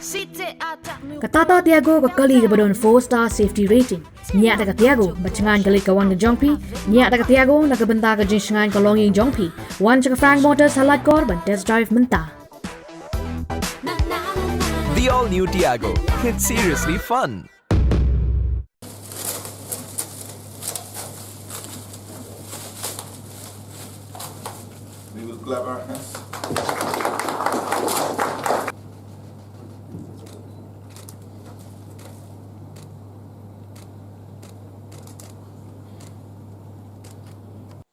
Katata Tiago Kakali Gabadon 4-star safety rating. Niat Tiago, Bachangan Galikawan Jongpi, Niat Tiago, Nakabentaga Jinshan Kalongi Jongpi, one Chaka Frank Motors Halat Korban test drive Menta. The all-new Tiago. It's seriously fun. We will clap our hands.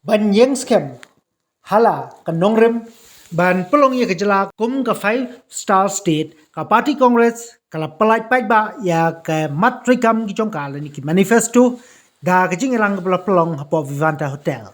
Ban Ieng Skhem Hala Kanongrem Ban Pynlong ya Jylla kum ka 5-star state ka party congress kala Pyllait ba ya ka matrikam ki jongka ni ki manifesto da ka jingilang bla Pynlong hapo Vivanta Hotel.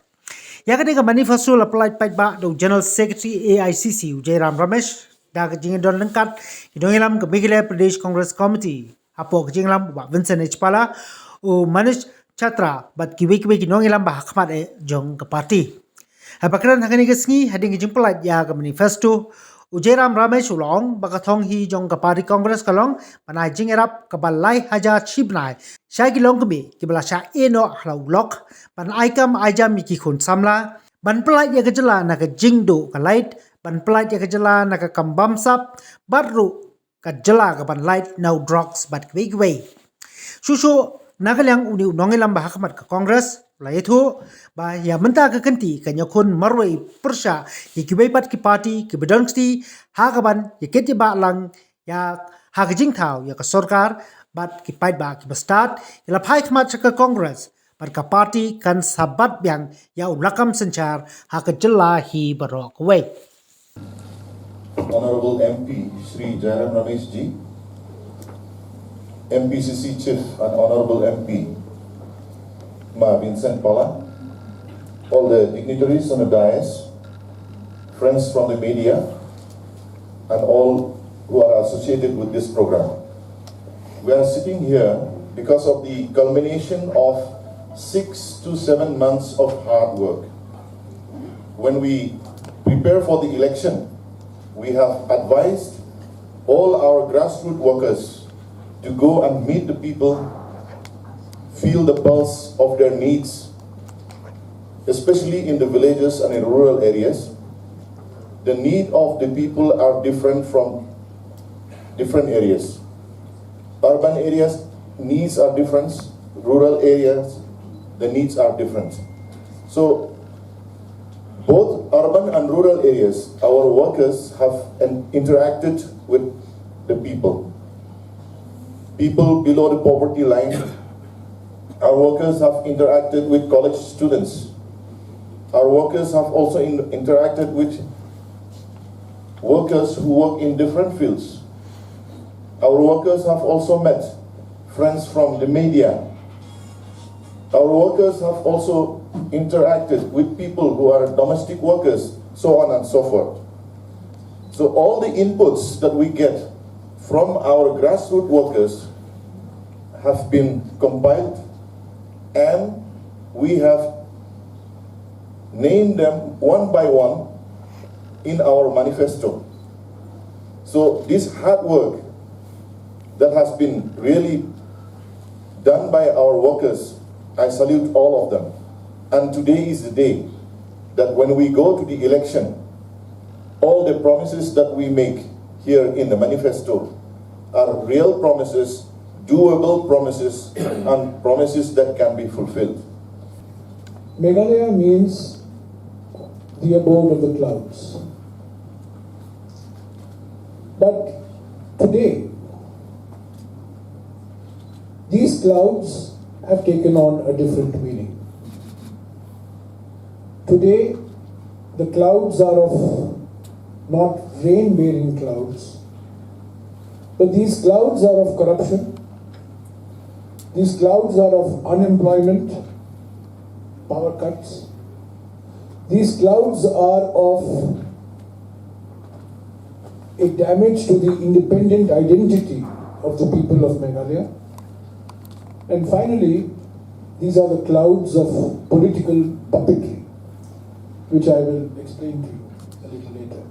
Ya ka manifesto la Pyllait ba do General Secretary AICC Jairam Ramesh da ka jingin don lengkat idongilam ka Meghalaya Pradesh Congress Committee hapo ka jingilam ba Vincent H. Pala o Manish Chatra bat kiwi-kiwi kinongilam ba hakmat jong ka party. Habakran hakani ka sngi hading jing Pyllait ya ka manifesto Ujeram Ramesh Shillong bakathong hi jong ka party congress kalong panai jing erap ka balai haja chibnai sha kilong kami kibala sha eno hlau lok pan aikam aijam miki khun samla ban Pyllait ya ka Jylla na ka jingdo ka light ban Pyllait ya ka Jylla na ka kambam sap batru ka Jylla ka ban light no drugs bat kiwi Shusho Nagalang uni nongilam ba hakmat ka Congress la itu ba ya menta ka kanti kanya kun marwai persha yikibai pat ki party ki bedangsti hagaban yiketi ba lang ya hagajing thau ya ka sarkar bat ki pait ba ki start ila phai khmat ka Congress bat ka party kan sabat byang ya ulakam sanchar ha ka Jylla hi barok way. Honorable MP Shri Jairam Ramesh ji, MPCC Chief and Honorable MP Ma Vincent Pala, all the dignitaries on the dais, friends from the media, and all who are associated with this program. We are sitting here because of the culmination of 6 to 7 months of hard work. When we prepare for the election, we have advised all our grassroots workers to go and meet the people, feel the pulse of their needs, especially in the villages and in rural areas. The need of the people are different from different areas. Urban areas, needs are different. Rural areas, the needs are different. So, both urban and rural areas, our workers have interacted with the people. People below the poverty line, our workers have interacted with college students. Our workers have also interacted with workers who work in different fields. Our workers have also met friends from the media. Our workers have also interacted with people who are domestic workers, so on and so forth. So all the inputs that we get from our grassroots workers have been compiled, and we have named them one by one in our manifesto. So this hard work that has been really done by our workers, I salute all of them. And today is the day that when we go to the election, all the promises that we make here in the manifesto are real promises, doable promises, and promises that can be fulfilled. Meghalaya means the abode of the clouds. But today, these clouds have taken on a different meaning. Today, the clouds are of not rain-bearing clouds, but these clouds are of corruption, these clouds are of unemployment, power cuts, these clouds are of a damage to the independent identity of the people of Meghalaya. And finally, these are the clouds of political puppetry, which I will explain to you a little later.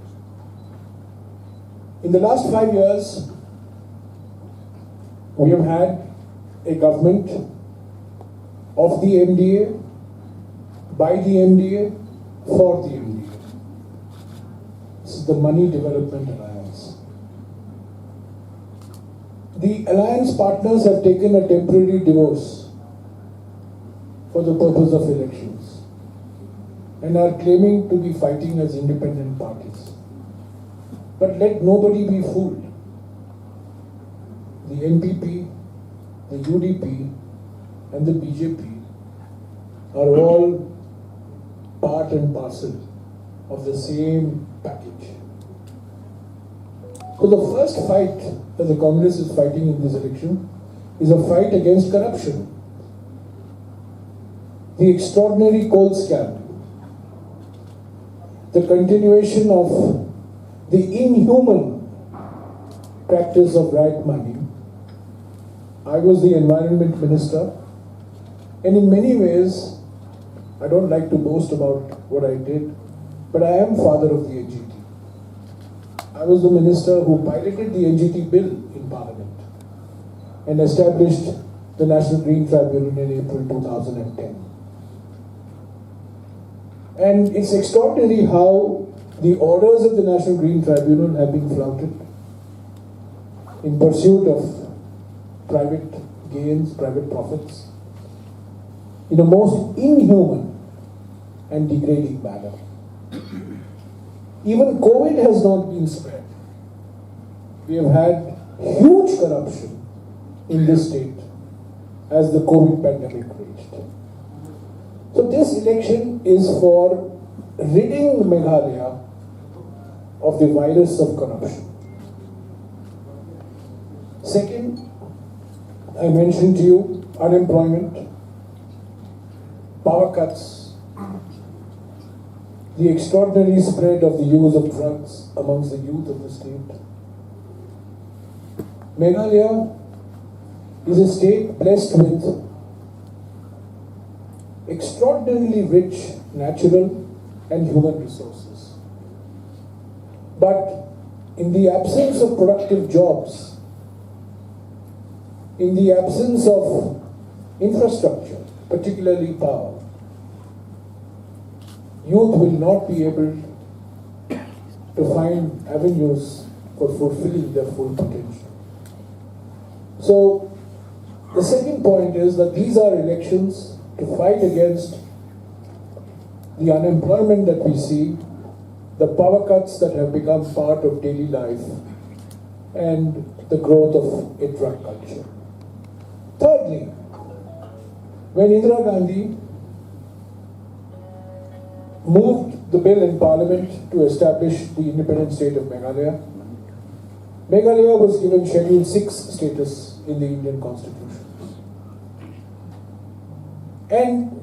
In the last 5 years, We have had a government of the MDA, by the MDA, for the MDA. This is the Money Development Alliance. The alliance partners have taken a temporary divorce for the purpose of elections and are claiming to be fighting as independent parties. But let nobody be fooled. The NPP, the UDP and the BJP are all part and parcel of the same package. So the first fight that the Congress is fighting in this election is a fight against corruption. The extraordinary coal scam, the continuation of the inhuman practice of bribe money. I was the environment minister, and in many ways, I don't like to boast about what I did, but I am father of the NGT. I was the minister who piloted the NGT bill in Parliament and established the National Green Tribunal in April 2010. And it's extraordinary how the orders of the National Green Tribunal have been flouted in pursuit of private gains, private profits, in a most inhuman and degrading manner. Even COVID has not been spared. We have had huge corruption in this state as the COVID pandemic raged. So this election is for ridding Meghalaya of the virus of corruption. Second, I mentioned to you unemployment, power cuts, the extraordinary spread of the use of drugs amongst the youth of the state. Meghalaya is a state blessed with extraordinarily rich natural and human resources. But in the absence of productive jobs, in the absence of infrastructure, particularly power, youth will not be able to find avenues for fulfilling their full potential. So, the second point is that these are elections to fight against the unemployment that we see, the power cuts that have become part of daily life, and the growth of a drug culture. Thirdly, when Indira Gandhi moved the bill in Parliament to establish the independent state of Meghalaya, Meghalaya was given Schedule 6 status in the Indian Constitution. And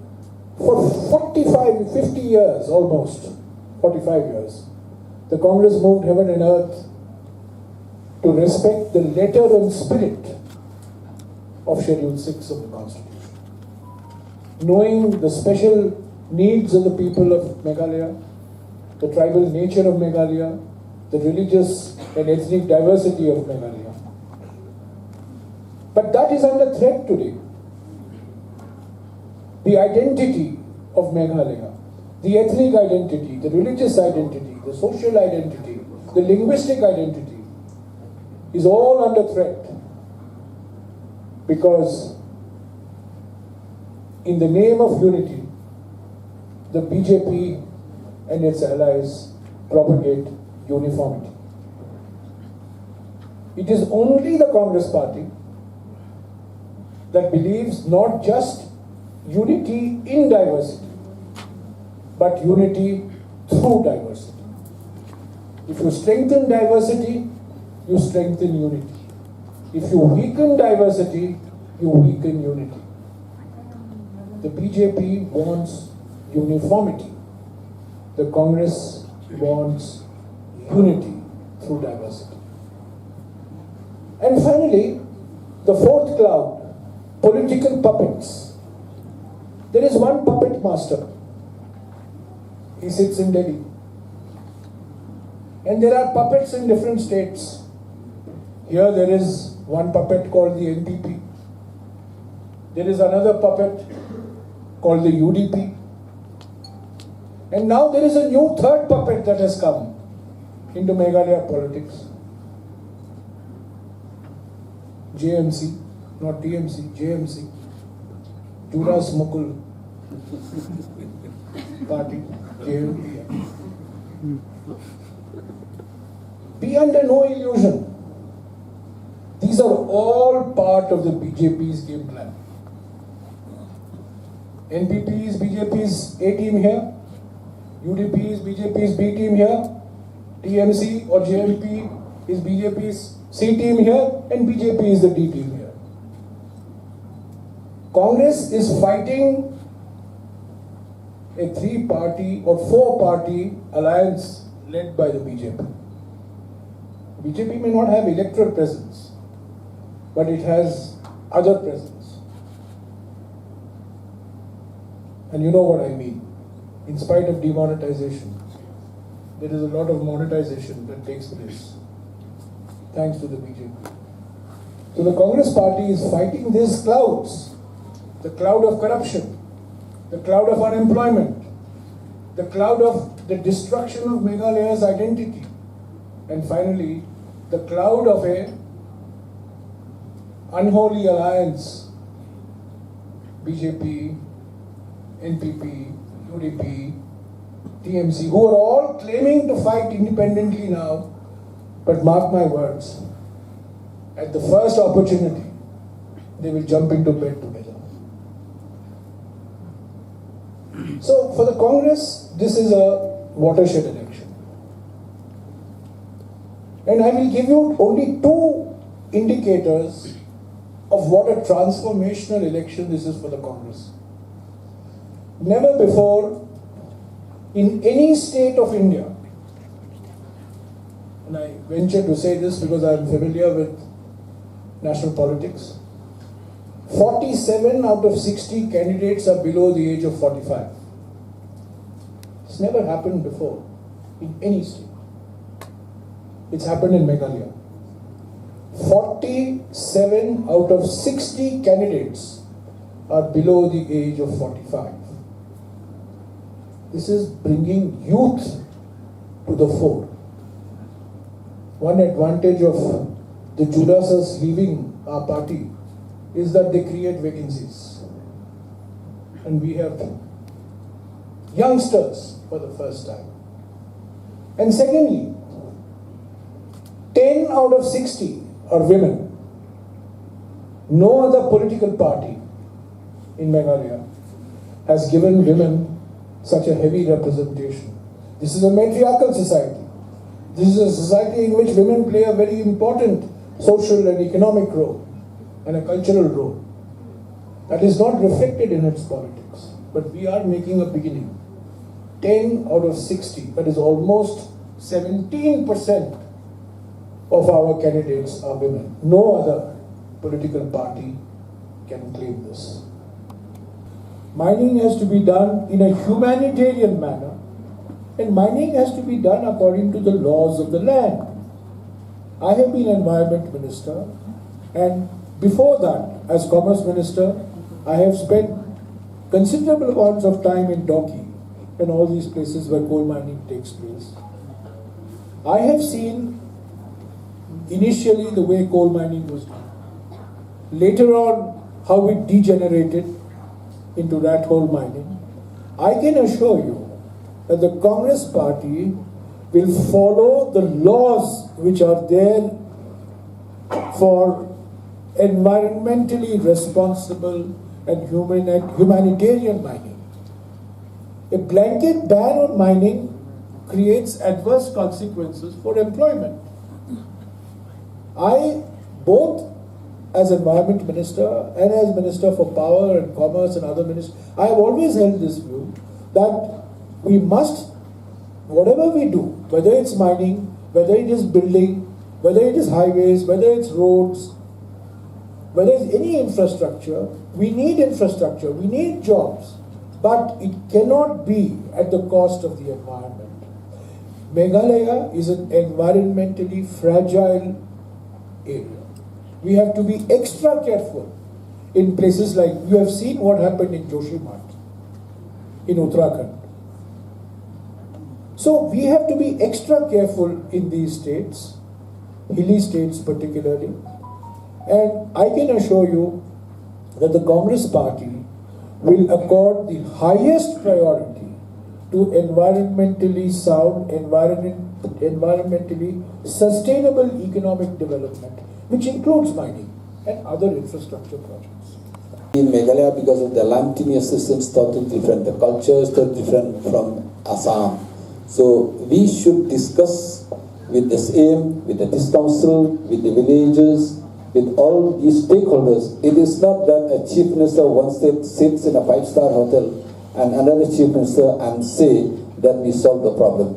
for 50 years almost, 45 years, the Congress moved heaven and earth to respect the letter and spirit of Schedule 6 of the Constitution. Knowing the special needs of the people of Meghalaya, the tribal nature of Meghalaya, the religious and ethnic diversity of Meghalaya. But that is under threat today. The identity of Meghalaya, the ethnic identity, the religious identity, the social identity, the linguistic identity is all under threat because in the name of unity, the BJP and its allies propagate uniformity. It is only the Congress party that believes not just unity in diversity, but unity through diversity. If you strengthen diversity, you strengthen unity. If you weaken diversity, you weaken unity. The BJP wants uniformity. The Congress wants unity through diversity. And finally, the fourth cloud, political puppets. There is one puppet master. He sits in Delhi. And there are puppets in different states. Here there is one puppet called the NPP. There is another puppet called the UDP. And now there is a new third puppet that has come into Meghalaya politics. JMC, not TMC, JMC. Judas Mukul Party, JMP. Be under no illusion. These are all part of the BJP's game plan. NPP is BJP's A team here, UDP is BJP's B team here, TMC or JMP is BJP's C team here, and BJP is the D team here. Congress is fighting a 3-party or 4-party alliance led by the BJP. BJP may not have electoral presence, but it has other presence. And you know what I mean. In spite of demonetization, there is a lot of monetization that takes place, thanks to the BJP. So the Congress party is fighting these clouds, the cloud of corruption, the cloud of unemployment, the cloud of the destruction of Meghalaya's identity, and finally, the cloud of a unholy alliance, BJP, NPP, UDP, TMC, who are all claiming to fight independently now, but mark my words, at the first opportunity, they will jump into bed together. So for the Congress, this is a watershed election. And I will give you only 2 indicators of what a transformational election this is for the Congress. Never before in any state of India, and I venture to say this because I am familiar with national politics, 47 out of 60 candidates are below the age of 45. It's never happened before in any state. It's happened in Meghalaya. 47 out of 60 candidates are below the age of 45. This is bringing youth to the fore. One advantage of the Jyllas leaving our party is that they create vacancies. And we have youngsters for the first time. And secondly, 10 out of 60 are women. No other political party in Meghalaya has given women such a heavy representation. This is a matriarchal society. This is a society in which women play a very important social and economic role and a cultural role. That is not reflected in its politics. But we are making a beginning. 10 out of 60, that is almost 17% of our candidates are women. No other political party can claim this. Mining has to be done in a humanitarian manner, and mining has to be done according to the laws of the land. I have been Environment Minister, and before that, as Commerce Minister, I have spent considerable amounts of time in Doki and all these places where coal mining takes place. I have seen initially the way coal mining was done. Later on, how it degenerated into rat hole mining. I can assure you that the Congress party will follow the laws which are there for environmentally responsible and humanitarian mining. A blanket ban on mining creates adverse consequences for employment. I, both as Environment Minister and as Minister for Power and Commerce and other ministers, I have always held this view that we must, whatever we do, whether it's mining, whether it is building, whether it is highways, whether it's roads, whether it's any infrastructure, we need infrastructure, we need jobs, but it cannot be at the cost of the environment. Meghalaya is an environmentally fragile area. We have to be extra careful in places like, you have seen what happened in Joshimath, in Uttarakhand. So we have to be extra careful in these states, hilly states particularly. And I can assure you that the Congress party will accord the highest priority to environmentally sound, environmentally sustainable economic development, which includes mining and other infrastructure projects. In Meghalaya, because of the land tenure system is totally different, the culture is totally different from Assam. So we should discuss with the Skhem, with the district council, with the villages, with all these stakeholders. It is not that a chief minister of one state sits in a 5-star hotel and another chief minister and say that we solve the problem.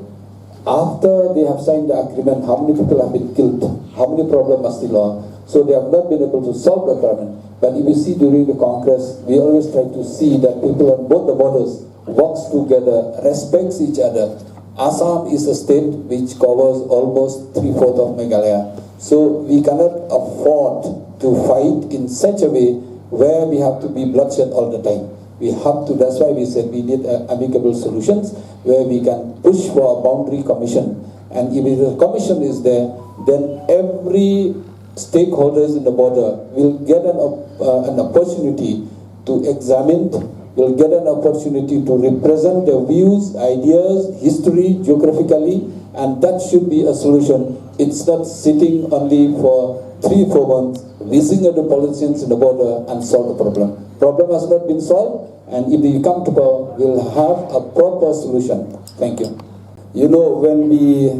After they have signed the agreement, how many people have been killed? How many problems are still on? So they have not been able to solve the problem. But if you see during the Congress, we always try to see that people on both the borders works together, respects each other. Assam is a state which covers almost 3/4 of Meghalaya. So we cannot afford to fight in such a way where we have to be bloodshed all the time. We have to, that's why we said we need amicable solutions where we can push for a boundary commission. And if the commission is there, then every stakeholders in the border will get an opportunity to examine, will get an opportunity to represent their views, ideas, history, geographically, and that should be a solution. It's not sitting only for 3-4 months, visiting the politicians in the border and solve the problem. Problem has not been solved, and if we come to power, we'll have a proper solution. Thank you. You know, when we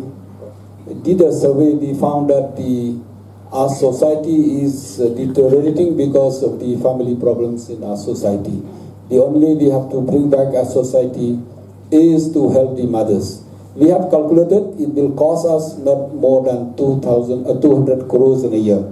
did a survey, we found that our society is deteriorating because of the family problems in our society. The only we have to bring back our society is to help the mothers. We have calculated it will cost us not more than 200 crores in a year.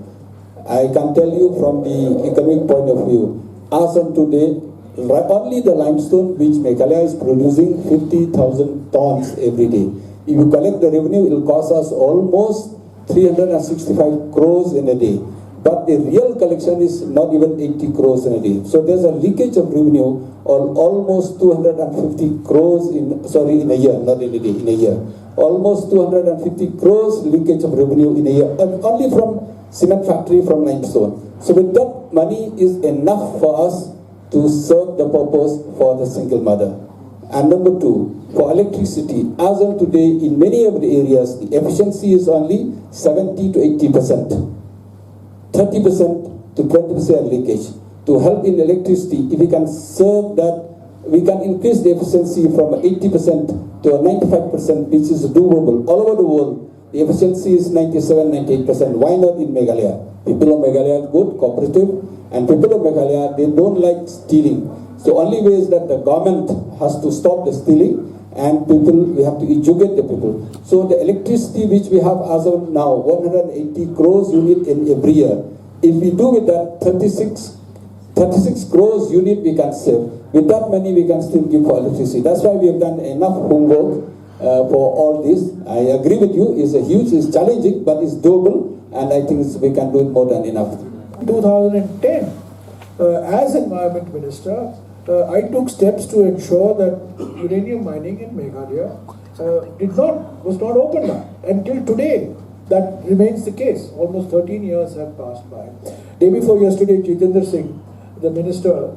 I can tell you from the economic point of view, as of today, only the limestone which Meghalaya is producing 50,000 tons every day. If you collect the revenue, it will cost us almost 365 crores in a day. But the real collection is not even 80 crores in a day. So there's a leakage of revenue of almost 250 crores in a year, not in a day, in a year. Almost 250 crores leakage of revenue in a year, only from cement factory, from limestone. So with that money is enough for us to serve the purpose for the single mother. And number two, for electricity, as of today, in many of the areas, the efficiency is only 70 to 80%. 30% to 20% leakage. To help in electricity, if we can serve that, we can increase the efficiency from 80% to a 95%, which is doable. All over the world, the efficiency is 97-98%. Why not in Meghalaya? People of Meghalaya are good, cooperative, and people of Meghalaya, they don't like stealing. So only way is that the government has to stop the stealing, and people, we have to educate the people. So the electricity which we have as of now, 180 crores unit in every year. If we do with that 36 crores unit we can save. With that money we can still give for electricity. That's why we have done enough homework for all this. I agree with you, it's challenging, but it's doable, and I think we can do it more than enough. 2010, as Environment Minister, I took steps to ensure that uranium mining in Meghalaya was not opened up. Until today, that remains the case. Almost 13 years have passed by. Day before yesterday, Jitendra Singh, the minister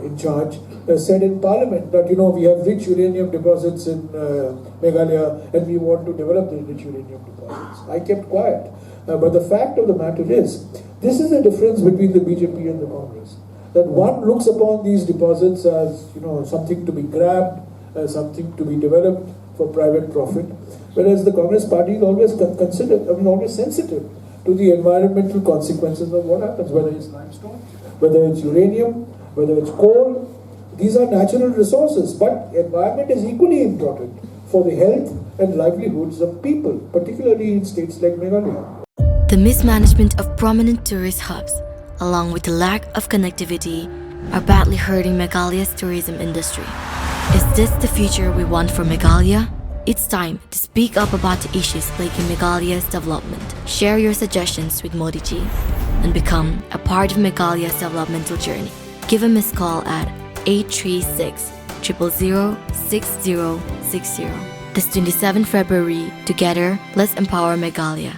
in charge, said in Parliament that, we have rich uranium deposits in Meghalaya and we want to develop the rich uranium deposits. I kept quiet. But the fact of the matter is, this is the difference between the BJP and the Congress. That one looks upon these deposits as, something to be grabbed, something to be developed for private profit, whereas the Congress party is always always sensitive to the environmental consequences of what happens, whether it's limestone, whether it's uranium, whether it's coal. These are natural resources, but environment is equally important for the health and livelihoods of people, particularly in states like Meghalaya. The mismanagement of prominent tourist hubs, along with the lack of connectivity, are badly hurting Meghalaya's tourism industry. Is this the future we want for Meghalaya? It's time to speak up about the issues plaguing Meghalaya's development. Share your suggestions with Modi ji and become a part of Meghalaya's developmental journey. Give a missed call at 836 000 6060. This 27 February, together, let's empower Meghalaya.